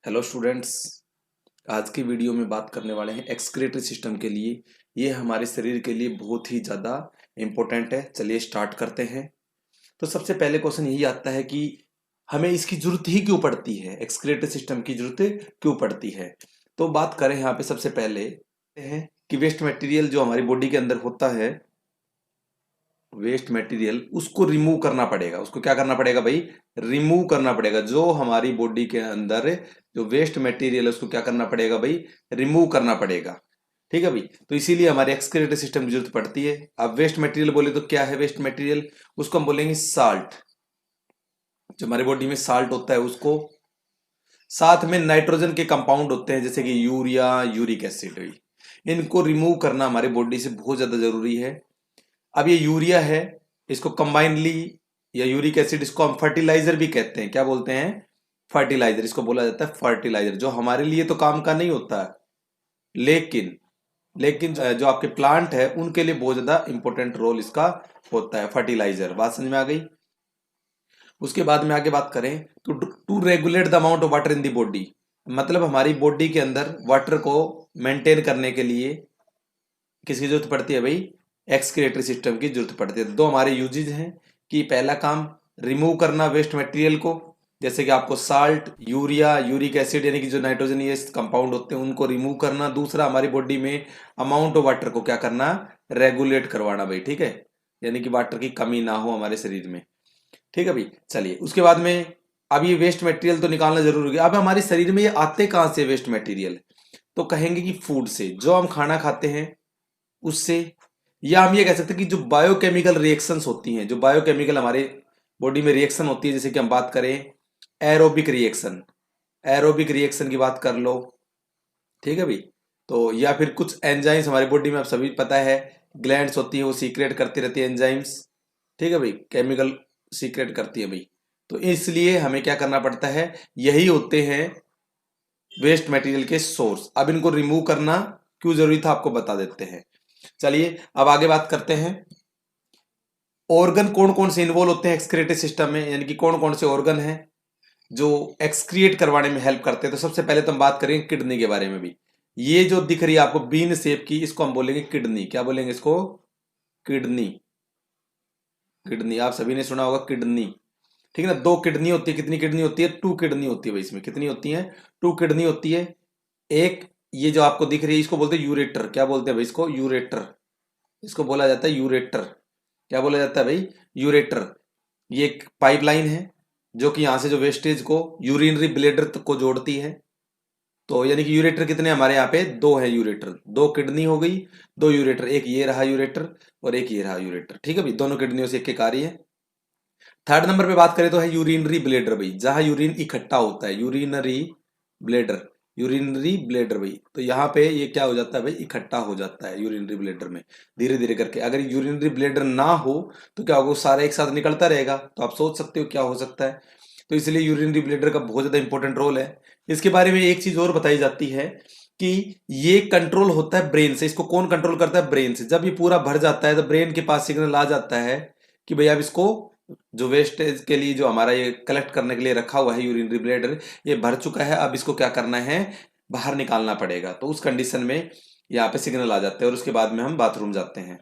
Hello students. आज की video में बात करने वाले हैं एक्सक्रीटरी सिस्टम के लिए। ये हमारे शरीर के लिए बहुत ही ज़्यादा इम्पोर्टेंट है। चलिए स्टार्ट करते हैं। तो सबसे पहले क्वेश्चन यही आता है कि हमें इसकी जरूरत ही क्यों पड़ती है, एक्सक्रीटरी सिस्टम की जरूरत क्यों पड़ती है। तो बात करें यहाँ पे सबसे पहले है कि वेस्ट मटेरियल जो हमारी बॉडी के अंदर होता है, वेस्ट मटेरियल उसको रिमूव करना पड़ेगा। उसको क्या करना पड़ेगा भाई? रिमूव करना पड़ेगा। जो हमारी बॉडी के अंदर जो वेस्ट मटेरियल है उसको क्या करना पड़ेगा भाई? रिमूव करना पड़ेगा। ठीक है भाई। तो इसीलिए हमारे एक्सक्रीटरी सिस्टम की जरूरत पड़ती है। अब वेस्ट मटेरियल बोले तो क्या है वेस्ट मटेरियल? उसको हम बोलेंगे साल्ट। जो हमारी बॉडी में साल्ट होता है उसको, साथ में नाइट्रोजन के कंपाउंड होते हैं जैसे कि यूरिया, यूरिक एसिड। इनको रिमूव करना हमारी बॉडी से बहुत ज्यादा जरूरी है। अब ये यूरिया है, इसको कंबाइनली या यूरिक एसिड, इसको हम फर्टिलाइजर भी कहते हैं। क्या बोलते हैं? फर्टिलाइजर। इसको बोला जाता है फर्टिलाइजर। जो हमारे लिए तो काम का नहीं होता है, लेकिन लेकिन जो आपके प्लांट है उनके लिए बहुत ज्यादा इंपॉर्टेंट रोल इसका होता है, फर्टिलाइजर। बात समझ में आ गई? उसके बाद में आगे बात करें तो to regulate the amount of water in the body, मतलब हमारी बॉडी के अंदर वाटर को मेंटेन करने के लिए किसकी जरूरत पड़ती है भाई? एक्सक्रीटरी सिस्टम की जरूरत पड़ती है। दो हमारे यूजेज हैं कि पहला काम रिमूव करना वेस्ट मटेरियल को, जैसे कि आपको साल्ट, यूरिया, यूरिक एसिड यानी कि जो नाइट्रोजन ये कंपाउंड होते हैं उनको रिमूव करना। दूसरा हमारी बॉडी में अमाउंट ऑफ वाटर को क्या करना? रेगुलेट करवाना भाई। ठीक है, यानी कि वाटर की कमी ना हो हमारे शरीर में। ठीक है भाई। चलिए उसके बाद में अब ये वेस्ट मटेरियल तो निकालना जरूरी है। अब हमारे शरीर में ये आते कहां से वेस्ट मटेरियल? तो कहेंगे कि फूड से, जो हम खाना खाते हैं उससे, या हम ये कह सकते हैं कि जो बायोकेमिकल रिएक्शंस होती हैं, जो बायोकेमिकल हमारे बॉडी में रिएक्शन होती है, जैसे कि हम बात करें एरोबिक रिएक्शन, एरोबिक रिएक्शन की बात कर लो। ठीक है भाई। तो या फिर कुछ एंजाइम्स हमारी बॉडी में आप सभी पता है ग्लैंड्स होती हैं, वो सीक्रेट करती रहती है एंजाइम्स। ठीक है भाई, केमिकल सीक्रेट करती है भाई। तो इसलिए हमें क्या करना पड़ता है, यही होते हैं वेस्ट मटेरियल के सोर्स। अब इनको रिमूव करना क्यों जरूरी था आपको बता देते हैं। चलिए अब आगे बात करते हैं। ऑर्गन कौन कौन से इन्वॉल्व होते हैं एक्सक्रीटरी सिस्टम में, यानी कि कौन कौन से ऑर्गन हैं जो एक्सक्रिएट करवाने में हेल्प करते हैं। तो सबसे पहले तो हम बात करेंगे किडनी के बारे में भी। ये जो दिख रही है आपको बीन शेप की, इसको हम बोलेंगे किडनी। क्या बोलेंगे इसको? किडनी। किडनी आप सभी ने सुना होगा किडनी। ठीक है ना। दो किडनी होती है। कितनी किडनी होती है? टू किडनी होती है भाई। इसमें कितनी होती है? टू किडनी होती है। एक ये जो आपको दिख रही है इसको बोलते हैं यूरेटर। क्या बोलते हैं भाई इसको? यूरेटर। इसको बोला जाता है यूरेटर। क्या बोला जाता है भाई? यूरेटर। ये एक पाइपलाइन है जो कि यहां से जो वेस्टेज को यूरिनरी ब्लेडर तक को जोड़ती है। तो यानी कि यूरेटर कितने हमारे यहाँ पे? दो है यूरेटर। दो किडनी हो गई, दो यूरेटर। एक ये रहा यूरेटर और एक ये रहा यूरेटर। ठीक है भाई, दोनों किडनियों से एक एक आ रही है। थर्ड नंबर पे बात करें तो है यूरिनरी ब्लेडर भाई, जहां यूरिन इकट्ठा होता है। यूरिनरी ब्लेडर, यूरिनरी ब्लेडर भाई। तो यहाँ पे ये क्या हो जाता है भाई? इकट्ठा हो जाता है यूरिनरी ब्लेडर में धीरे धीरे करके। अगर यूरिनरी ब्लेडर ना हो तो क्या होगा? सारा एक साथ निकलता रहेगा। तो आप सोच सकते हो क्या हो सकता है। तो इसलिए यूरिनरी ब्लेडर का बहुत ज्यादा इंपॉर्टेंट रोल है। इसके बारे में एक चीज और बताई जाती है कि ये कंट्रोल होता है ब्रेन से। इसको कौन कंट्रोल करता है? ब्रेन से। जब ये पूरा भर जाता है तो ब्रेन के पास सिग्नल आ जाता है कि भाई अब इसको जो वेस्टेज के लिए जो हमारा ये कलेक्ट करने के लिए रखा हुआ है यूरिनरी ब्लेडर, ये भर चुका है, अब इसको क्या करना है? बाहर निकालना पड़ेगा। तो उस कंडीशन में यहाँ पे सिग्नल आ जाते हैं और उसके बाद में हम बाथरूम जाते हैं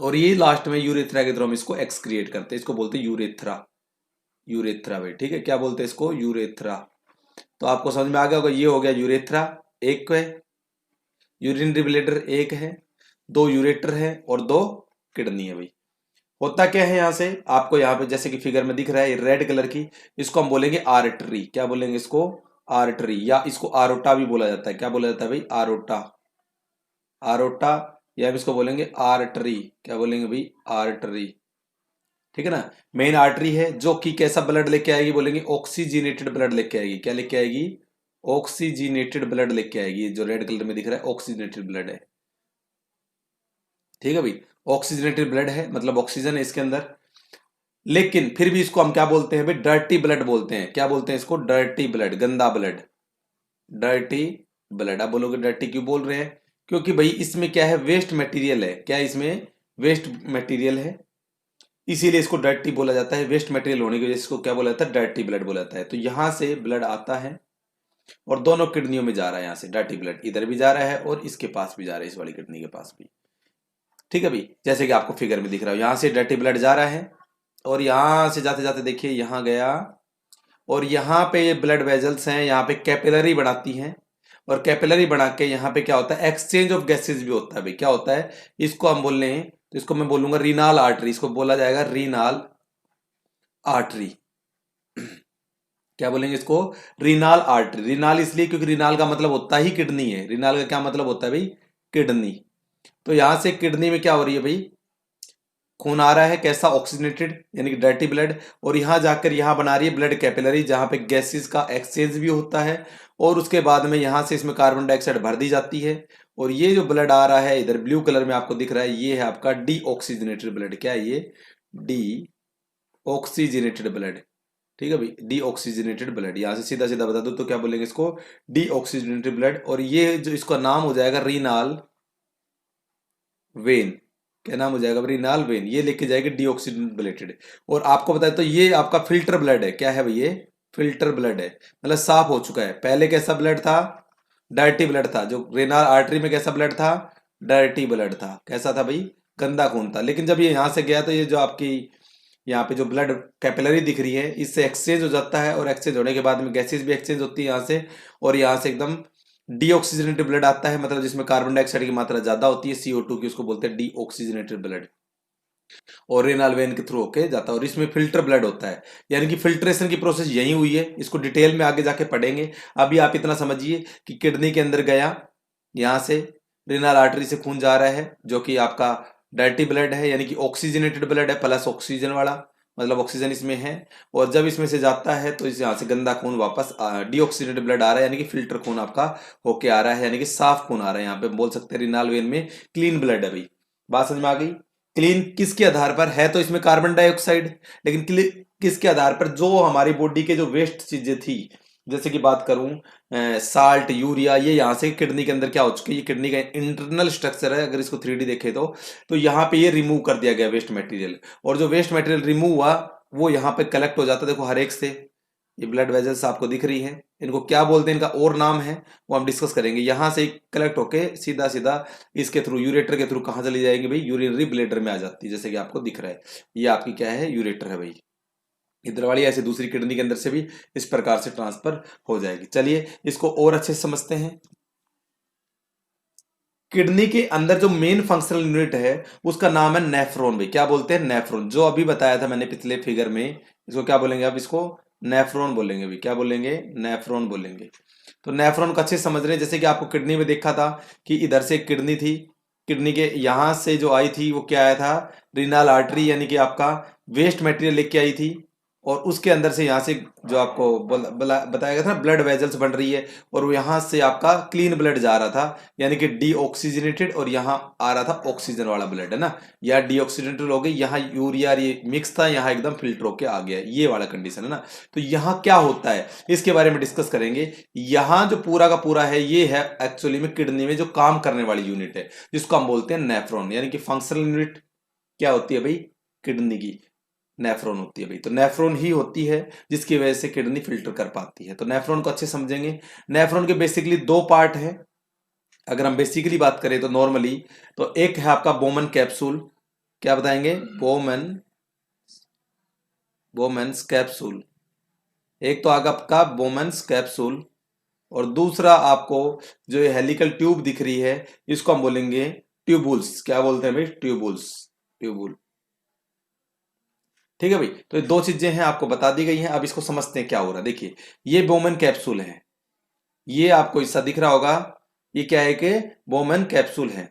और ये लास्ट में यूरेथ्रा के थ्रू हम इसको एक्सक्रिएट करते हैं। इसको बोलते हैं यूरेथ्रा। यूरेथ्रा भाई। ठीक है, क्या बोलते हैं इसको? यूरेथ्रा। तो आपको समझ में आ गया होगा, ये हो गया यूरेथ्रा एक है, यूरिनरी ब्लेडर एक है, दो यूरेटर है और दो किडनी है भाई। होता क्या है यहाँ से आपको, यहाँ पे जैसे कि फिगर में दिख रहा है रेड कलर की, इसको हम बोलेंगे आर्टरी। क्या बोलेंगे इसको? आर्टरी, या इसको आरोटा भी बोला जाता है। क्या बोला जाता है भाई? आरोटा। आरोटा, या हम इसको बोलेंगे आर्टरी। क्या बोलेंगे भाई? आर्टरी। ठीक है ना। मेन आर्टरी है जो कि कैसा ब्लड लेके आएगी? बोलेंगे ऑक्सीजनेटेड ब्लड लेके आएगी। क्या लेके आएगी? ऑक्सीजनेटेड ब्लड लेके आएगी। जो रेड कलर में दिख रहा है ऑक्सीजनेटेड ब्लड है। ठीक है भाई, ऑक्सीजनेटेड ब्लड है मतलब ऑक्सीजन है इसके अंदर। लेकिन फिर भी इसको हम क्या बोलते हैं भाई? डर्टी ब्लड बोलते हैं। क्या बोलते हैं इसको? डर्टी ब्लड, गंदा ब्लड, डर्टी ब्लड। आप बोलोगे डर्टी क्यों बोल रहे हैं? क्योंकि भाई इसमें क्या है? वेस्ट मटेरियल है। क्या इसमें? वेस्ट मटेरियल है, इसीलिए इसको डर्टी बोला जाता है। वेस्ट मटेरियल होने की वजह से इसको क्या बोला जाता है? डर्टी ब्लड बोला जाता है। तो यहां से ब्लड आता है और दोनों किडनियों में जा रहा है, यहाँ से डर्टी ब्लड इधर भी जा रहा है और इसके पास भी जा रहा है, इस वाली किडनी के पास भी। ठीक है भाई, जैसे कि आपको फिगर में दिख रहा है, यहाँ से डर्टी ब्लड जा रहा है और यहाँ से जाते जाते देखिए यहाँ गया, और यहाँ पे ये ब्लड वेजल्स हैं, यहाँ पे कैपिलरी बनाती हैं, और कैपिलरी बना के यहाँ पे क्या होता है, एक्सचेंज ऑफ गैसेज भी होता है भाई। क्या होता है, इसको हम बोल रहे हैं, तो इसको मैं बोलूंगा रीनाल आर्टरी, इसको बोला जाएगा रीनाल आर्टरी। क्या बोलेंगे इसको, रीनाल आर्टरी। रीनाल इसलिए क्योंकि रीनाल का मतलब होता ही किडनी है। रीनाल का क्या मतलब होता है भाई, किडनी। तो यहां से किडनी में क्या हो रही है भाई, खून आ रहा है, कैसा, ऑक्सीजनेटेड यानी कि डर्टी ब्लड, और यहां जाकर यहां बना रही है ब्लड कैपिलरी, जहां पे गैसेस का एक्सचेंज भी होता है, और उसके बाद में यहां से इसमें कार्बन डाइऑक्साइड भर दी जाती है। और ये जो ब्लड आ रहा है इधर ब्लू कलर में आपको दिख रहा है, ये है आपका डी ऑक्सीजनेटेड ब्लड। क्या है ये, डी ऑक्सीजनेटेड ब्लड। ठीक है भाई, डी ऑक्सीजनेटेड ब्लड। यहां से सीधा सीधा बता दो तो क्या बोलेंगे इसको, डी ऑक्सीजनेटेड ब्लड। और ये जो इसका नाम हो जाएगा रीनाल वेन। क्या नाम हो जाएगा, रीनाल वेन, ये लेके जाएगी डीऑक्सीजनेटेड। और आपको बताए तो ये आपका फिल्टर ब्लड है। क्या है भाई, ये फिल्टर ब्लड है, मतलब साफ हो चुका है। पहले कैसा ब्लड था, डर्टी ब्लड था। जो रेनाल आर्टरी में कैसा ब्लड था, डर्टी ब्लड था। कैसा था भाई, गंदा खून था। लेकिन जब ये यहां से गया तो ये जो आपकी यहाँ पे जो ब्लड कैपिलरी दिख रही है, इससे एक्सचेंज हो जाता है, और एक्सचेंज होने के बाद में गैसेज भी एक्सचेंज होती है यहाँ से, और यहाँ से एकदम डीऑक्सीजनेटेड ब्लड आता है, मतलब जिसमें कार्बन डाइऑक्साइड की मात्रा ज्यादा होती है, CO2 की, उसको बोलते हैं डीऑक्सीजनेटेड ब्लड। और रेनाल वेन के थ्रू होके जाता है, और इसमें फिल्टर ब्लड होता है, यानी कि फिल्ट्रेशन की प्रोसेस यही हुई है। इसको डिटेल में आगे जाके पढ़ेंगे। अभी आप इतना समझिए कि किडनी के अंदर गया, यहां से रेनाल आर्टरी से खून जा रहा है, जो कि आपका डर्टी ब्लड है, यानी कि ऑक्सीजनेटेड ब्लड है, प्लस ऑक्सीजन वाला, मतलब ऑक्सीजन इसमें है। और जब इसमें से जाता है तो इस यहाँ से गंदा खून वापस डीऑक्सीजनेटेड ब्लड आ रहा है, यानी कि फिल्टर खून आपका होके आ रहा है, यानी कि साफ खून आ रहा है। यहाँ पे बोल सकते हैं रिनाल वेन में क्लीन ब्लड है भाई। बात समझ में आ गई। क्लीन किसके आधार पर है, तो इसमें कार्बन डाइऑक्साइड, लेकिन किसके आधार पर, जो हमारी बॉडी के जो वेस्ट चीजें थी, जैसे कि बात करूं साल्ट, यूरिया, ये यहाँ से किडनी के अंदर क्या हो चुकी है, ये किडनी का इंटरनल स्ट्रक्चर है। अगर इसको 3D देखे तो यहाँ पे ये रिमूव कर दिया गया वेस्ट मटेरियल, और जो वेस्ट मटेरियल रिमूव हुआ वो यहाँ पे कलेक्ट हो जाता है। देखो हर एक से ये ब्लड वेजल्स आपको दिख रही हैं, इनको क्या बोलते हैं, इनका और नाम है, वो हम डिस्कस करेंगे। यहाँ से कलेक्ट होके सीधा सीधा इसके थ्रू, यूरेटर के थ्रू कहाँ चली जाएंगे भाई, यूरिनरी ब्लैडर में आ जाती है, जैसे कि आपको दिख रहा है। ये आपकी क्या है, यूरेटर है भाई। इधर वाली ऐसे दूसरी किडनी के अंदर से भी इस प्रकार से ट्रांसफर हो जाएगी। चलिए इसको और अच्छे से समझते हैं। किडनी के अंदर जो मेन फंक्शनल यूनिट है उसका नाम है नेफ्रॉन भाई। क्या बोलते हैं, नेफ्रॉन। जो अभी बताया था मैंने पिछले फिगर में, इसको क्या बोलेंगे आप, इसको नेफ्रॉन बोलेंगे भाई। क्या बोलेंगे, नेफ्रॉन बोलेंगे। तो नेफ्रॉन को अच्छे से समझ रहे हैं। जैसे कि आपको किडनी में देखा था कि इधर से एक किडनी थी, किडनी के यहां से जो आई थी वो क्या आया था, रीनाल आर्टरी, यानी कि आपका वेस्ट मटेरियल लेके आई थी, और उसके अंदर से यहाँ से जो आपको बताया गया था ना, ब्लड वेजल्स बन रही है, और वो यहाँ से आपका क्लीन ब्लड जा रहा था, यानी कि डीऑक्सीजनेटेड, और यहाँ आ रहा था ऑक्सीजन वाला ब्लड, है ना। या डीऑक्सीजनेटेड हो गई, यहाँ यूरिया ये मिक्स था, यहाँ एकदम फिल्टर होके आ गया, ये वाला कंडीशन है ना। तो यहाँ क्या होता है इसके बारे में डिस्कस करेंगे। यहाँ जो पूरा का पूरा है, ये है एक्चुअली में किडनी में जो काम करने वाली यूनिट है, जिसको हम बोलते हैं नेफ्रॉन, यानी कि फंक्शनल यूनिट क्या होती है भाई, किडनी की नेफ्रॉन होती है भाई। तो नेफ्रॉन ही होती है जिसकी वजह से किडनी फिल्टर कर पाती है। तो नेफ्रॉन को अच्छे समझेंगे। नेफ्रॉन के बेसिकली दो पार्ट हैं। अगर हम बेसिकली बात करें तो नॉर्मली, तो एक है आपका बोमन कैप्सूल। क्या बताएंगे, बोमेन्स कैप्सूल। एक तो आगे आपका बोमेन्स कैप्सूल, और दूसरा आपको जो ये हेलिकल ट्यूब दिख रही है, इसको हम बोलेंगे ट्यूबुल्स। क्या बोलते हैं भाई, ट्यूबुल्स, ट्यूबुल। ठीक है भाई। तो ये दो चीजें हैं, आपको बता दी गई हैं। अब इसको समझते हैं क्या हो रहा है। देखिए ये बोमन कैप्सूल है, ये आपको हिस्सा दिख रहा होगा, ये क्या है कि बोमन कैप्सूल है।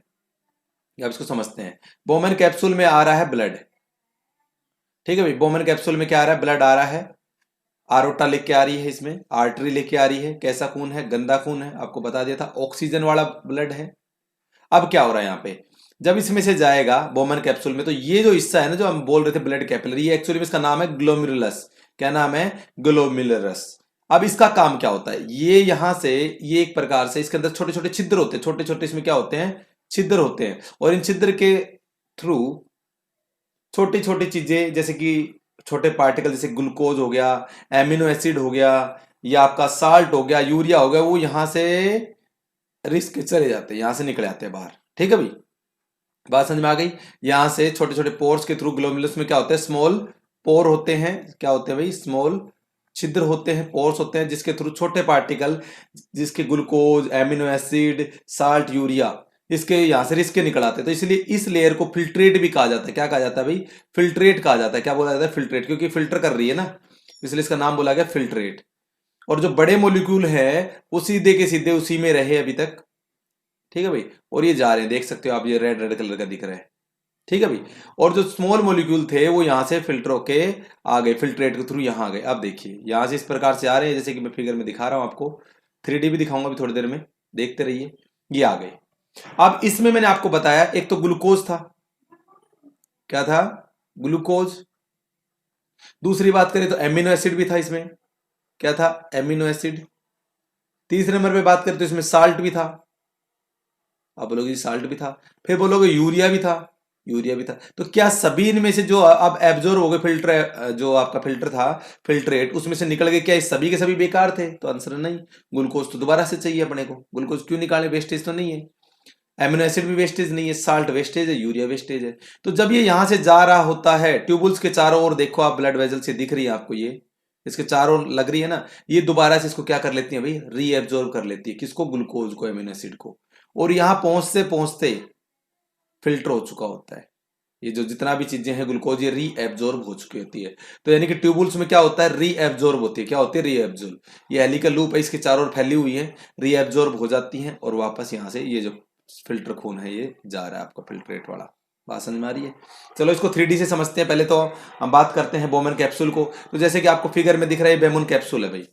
अब इसको समझते हैं। बोमन कैप्सूल में आ रहा है ब्लड। ठीक है भाई, बोमन कैप्सूल में क्या आ रहा है, ब्लड आ रहा है। आरोटा लेके आ रही है, इसमें आर्टरी लेके आ रही है। कैसा खून है, गंदा खून है, आपको बता दिया था, ऑक्सीजन वाला ब्लड है। अब क्या हो रहा है यहाँ पे, जब इसमें से जाएगा बोमन कैप्सूल में, तो ये जो हिस्सा है ना, जो हम बोल रहे थे ब्लड कैपिलरी, ये एक्चुअली में इसका नाम है ग्लोमेरुलस। क्या नाम है, ग्लोमेरुलस। अब इसका काम क्या होता है, ये यहां से, ये एक प्रकार से इसके अंदर छोटे छोटे छिद्र होते हैं, छोटे छोटे इसमें क्या होते हैं, छिद्र होते हैं। और इन छिद्र के थ्रू छोटी छोटी चीजें, जैसे कि छोटे पार्टिकल, जैसे ग्लूकोज हो गया, एमिनो एसिड हो गया, ये आपका साल्ट हो गया, यूरिया हो गया, वो यहां से रिस्क के चले जाते हैं, यहां से निकल आते हैं बाहर। ठीक है भाई, बात समझ में आ गई। यहां से छोटे छोटे पोर्स के थ्रू, ग्लोमेरुलस में क्या होते हैं, स्मॉल पोर होते हैं, क्या होते हैं भाई, स्मॉल छिद्र होते हैं, पोर्स होते हैं, जिसके थ्रू छोटे पार्टिकल, जिसके glucose, amino acid, salt, urea, इसके यहां से रिस्क के निकल आते हैं। तो इसलिए इस लेयर को फिल्ट्रेट भी कहा जाता है। क्या कहा जाता है भाई, फिल्ट्रेट कहा जाता है। क्या बोला जाता है, फिल्ट्रेट, क्योंकि फिल्टर कर रही है ना, इसलिए इसका नाम बोला गया फिल्ट्रेट। और जो बड़े मोलिक्यूल है वो सीधे के सीधे उसी में रहे अभी तक। ठीक है भाई, और ये जा रहे हैं, देख सकते हो आप, ये रेड रेड कलर का दिख रहा है। ठीक है भाई, और जो स्मॉल मॉलिक्यूल थे वो यहां से फिल्टर होके आ गए, फिल्ट्रेट के थ्रू यहां आ गए। अब देखिए यहां से इस प्रकार से आ रहे हैं, जैसे कि मैं फिगर में दिखा रहा हूं आपको, 3D भी दिखाऊंगा अभी थोड़ी देर में, देखते रहिए। ये आ गए। अब इसमें मैंने आपको बताया, एक तो ग्लूकोज था, क्या था, ग्लूकोज। दूसरी बात करें तो एमिनो एसिड भी था इसमें, क्या था, एमिनो एसिड। तीसरे नंबर पे बात करें तो इसमें साल्ट भी था, आप बोलोगे साल्ट भी था। फिर बोलोगे यूरिया भी था, यूरिया भी था। तो क्या सभी इनमें से जो अब एब्जॉर्ब हो गए, फिल्टर जो आपका फिल्टर था, फिल्ट्रेट, उसमें से निकल गए, क्या ये सभी के सभी बेकार थे? तो आंसर नहीं, ग्लूकोज तो दोबारा से चाहिए अपने को। ग्लूकोज क्यों निकाले, वेस्टेज तो नहीं है। एमिनो एसिड भी वेस्टेज नहीं है, साल्ट वेस्टेज है, यूरिया वेस्टेज है। तो जब ये यहां से जा रहा होता है, ट्यूबुल्स के चारों ओर देखो आप, ब्लड वेजल से दिख रही है आपको, ये इसके चारों ओर लग रही है ना, ये दोबारा से इसको क्या कर लेती है भाई, रीएब्जॉर्ब कर लेती है, किसको, ग्लूकोज को, एमिनो एसिड को। और यहां पहुंचते पहुंचते फिल्टर हो चुका होता है, ये जो जितना भी चीजें हैं ग्लूकोज, ये रीएब्जॉर्ब हो चुकी होती है। तो यानी कि ट्यूबुल्स में क्या होता है, रीएब्जॉर्ब होती है। क्या होती है, रीएब्जॉर्ब। ये हेलिकल लूप है, इसके चारों ओर फैली हुई है, रीएब्जॉर्ब हो जाती हैं, और वापस यहां से ये जो फिल्टर खून है ये जा रहा है आपका, फिल्ट्रेट वाला। बात समझ में आ रही है? चलो इसको 3D से समझते हैं। पहले तो हम बात करते हैं बोमन कैप्सूल को। तो जैसे कि आपको फिगर में दिख रहा है, बेमन कैप्सूल है भाई,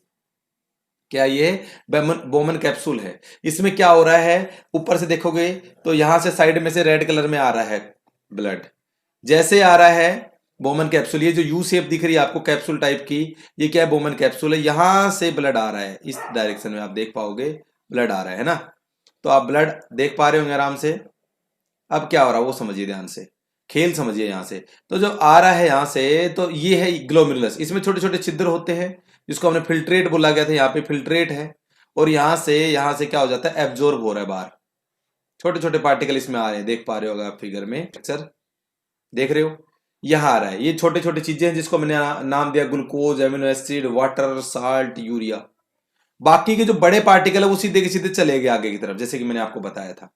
क्या ये बोमन कैप्सूल है। इसमें क्या हो रहा है, ऊपर से देखोगे तो यहां से साइड में से रेड कलर में आ रहा है ब्लड, जैसे आ रहा है बोमन कैप्सूल, ये जो यू शेप दिख रही है आपको कैप्सूल टाइप की, ये क्या है, बोमन कैप्सूल है। यहां से ब्लड आ रहा है, इस डायरेक्शन में आप देख पाओगे ब्लड आ रहा है ना, तो आप ब्लड देख पा रहे होंगे आराम से। अब क्या हो रहा है वो समझिए ध्यान से, खेल समझिए यहां से। तो जो आ रहा है यहां से, तो ये है ग्लोमेरुलस, इसमें छोटे छोटे छिद्र होते हैं, जिसको हमने फिल्ट्रेट बोला गया था, यहाँ पे फिल्ट्रेट है। और यहां से क्या हो जाता है, एब्जॉर्ब हो रहा है बाहर, छोटे छोटे पार्टिकल इसमें आ रहे हैं, देख पा रहे होगा आप फिगर में, पिक्चर देख रहे हो, यहां आ रहा है। ये छोटे छोटे चीजें हैं जिसको मैंने नाम दिया glucose, amino acid, water, salt, urea. बाकी के जो बड़े पार्टिकल है वो सीधे के सीधे चले गए आगे की तरफ, जैसे कि मैंने आपको बताया था।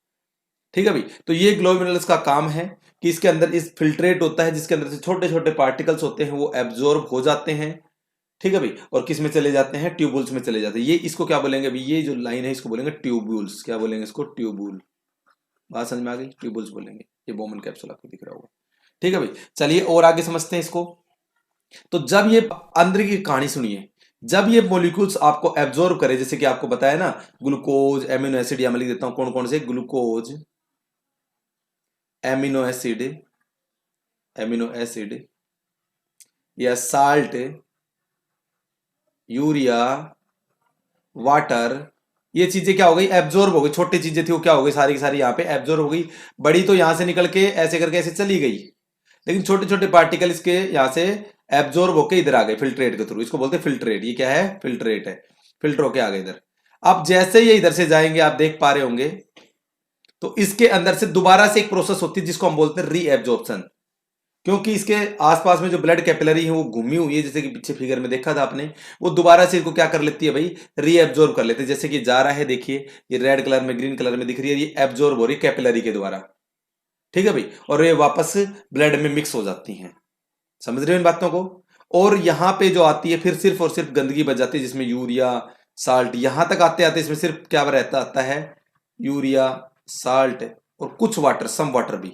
ठीक है भाई, तो ये ग्लोमेरुलस का काम है कि इसके अंदर इस फिल्ट्रेट होता है, जिसके अंदर से छोटे छोटे पार्टिकल्स होते हैं, वो एब्जॉर्ब हो जाते हैं। ठीक है भाई, और किस में चले जाते हैं, ट्यूबुल्स में चले जाते हैं। ये इसको क्या बोलेंगे अभी, ये जो लाइन है इसको बोलेंगे ट्यूबुल्स। क्या बोलेंगे इसको, ट्यूबुल। बात समझ में आ गई, ट्यूबुल्स बोलेंगे। ये बोमन कैप्सूल आपको दिख रहा होगा। ठीक है भाई, चलिए और आगे समझते हैं इसको। तो जब ये अंदर की कहानी सुनिए, जब ये मॉलिक्यूल्स आपको एब्जॉर्ब करे, जैसे कि आपको बताया ना, ग्लूकोज, एमिनो एसिड, या मैं लिख देता हूं कौन कौन से, glucose, amino acid, amino acid, या साल्ट, यूरिया, वाटर, ये चीजें क्या हो गई, एब्जॉर्ब हो गई। छोटी चीजें थी वो क्या हो गई, सारी की सारी यहाँ पे एब्जॉर्ब हो गई। बड़ी तो यहां से निकल के ऐसे करके ऐसे चली गई, लेकिन छोटे छोटे पार्टिकल इसके यहां से एब्जॉर्ब होके इधर आ गए फिल्ट्रेट के थ्रू। इसको बोलते हैं फिल्ट्रेट। ये क्या है, फिल्ट्रेट है, फिल्टर होके आ गए इधर। अब जैसे ये इधर से जाएंगे, आप देख पा रहे होंगे, तो इसके अंदर से दोबारा से एक प्रोसेस होती है जिसको हम बोलते हैं रीएब्जॉर्प्शन। क्योंकि इसके आसपास में जो ब्लड कैपिलरी है वो घूमी हुई है, जैसे कि पीछे फिगर में देखा था आपने, वो दोबारा से इसको क्या कर लेती है भाई, रीएब्जॉर्ब कर लेते हैं। जैसे कि जा रहा है, देखिए ये रेड कलर में, ग्रीन कलर में दिख रही है, ये एब्जॉर्ब हो रही है कैपिलरी के द्वारा। ठीक है भाई, और ये वापस ब्लड में मिक्स हो जाती हैं। समझ रहे हो इन बातों को? और यहां पे जो आती है फिर सिर्फ और सिर्फ गंदगी बच जाती है, जिसमें यूरिया, साल्ट, यहां तक आते आते इसमें सिर्फ क्या रहता आता है, यूरिया, साल्ट, और कुछ वाटर, सम वाटर भी,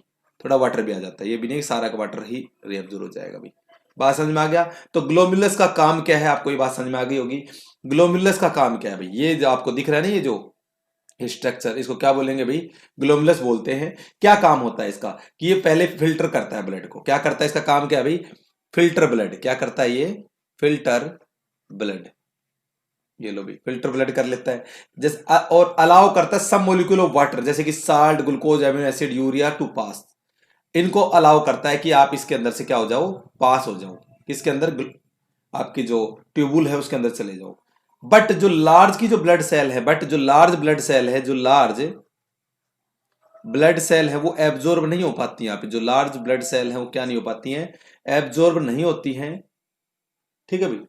थोड़ा वाटर भी आ जाता है। ये भी नहीं सारा का वाटर ही रिएब्जॉर्ब हो जाएगा भाई। बात समझ में आ गया? तो ग्लोमेरुलस का काम क्या है, आपको ये बात समझ में आ गई होगी। ग्लोमेरुलस का काम क्या है भाई, ये जो आपको दिख रहा है ना, ये जो स्ट्रक्चर, इसको क्या बोलेंगे भाई, ग्लोमेरुलस बोलते हैं। क्या काम होता है इसका, कि ये पहले फिल्टर करता है ब्लड को। क्या करता है, इसका काम क्या है भाई, फिल्टर ब्लड। क्या करता है ये, फिल्टर ब्लड। ये लो भाई, फिल्टर ब्लड कर लेता है। जैसे और अलाउ करता है सम मॉलिक्यूल ऑफ वाटर, जैसे कि salt, glucose, amino acid, urea to pass. इनको अलाउ करता है कि आप इसके अंदर से क्या हो जाओ, पास हो जाओ, किसके अंदर, आपकी जो ट्यूबुल है उसके अंदर चले जाओ। बट जो लार्ज की जो ब्लड सेल है, बट जो लार्ज ब्लड सेल है, जो लार्ज ब्लड सेल है वो एब्जॉर्ब नहीं हो पाती। यहाँ पे जो लार्ज ब्लड सेल है वो क्या नहीं हो पाती हैं, एब्जॉर्ब नहीं होती हैं। ठीक है भाई,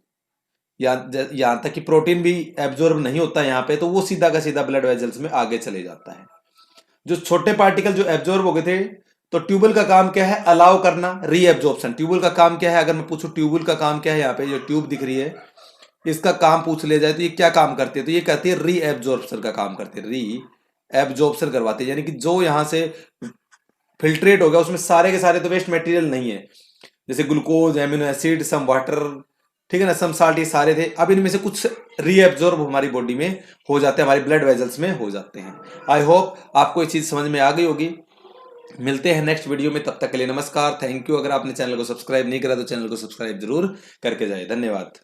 यहां तक कि प्रोटीन भी एब्जॉर्ब नहीं होता यहाँ पे, तो वो सीधा का सीधा ब्लड वेजल्स में आगे चले जाता है। जो छोटे पार्टिकल जो एब्जॉर्ब हो गए थे, तो ट्यूबल का काम क्या है, अलाउ करना, रीएब्जॉर्प्शन। ट्यूबल का काम क्या है, अगर मैं पूछूं ट्यूबल का काम क्या है, यहाँ पे जो ट्यूब दिख रही है इसका काम पूछ लिया जाए तो ये क्या काम करती है, तो ये कहती है रीएब्जॉर्प्शन का काम करती है, री एब्जॉर्प्शन करवाती है। यानी कि जो यहां से फिल्ट्रेट हो गया उसमें सारे के सारे तो वेस्ट मटेरियल नहीं है, जैसे glucose, amino acid, some water, ठीक है ना, सम साल्ट, ये सारे थे। अब इनमें से कुछ रीएब्जॉर्ब हमारी बॉडी में हो जाते हैं, हमारी ब्लड वेजल्स में हो जाते हैं। आई होप आपको ये चीज समझ में आ गई होगी। मिलते हैं नेक्स्ट वीडियो में, तब तक के लिए नमस्कार, थैंक यू। अगर आपने चैनल को सब्सक्राइब नहीं करा तो चैनल को सब्सक्राइब जरूर करके जाए। धन्यवाद।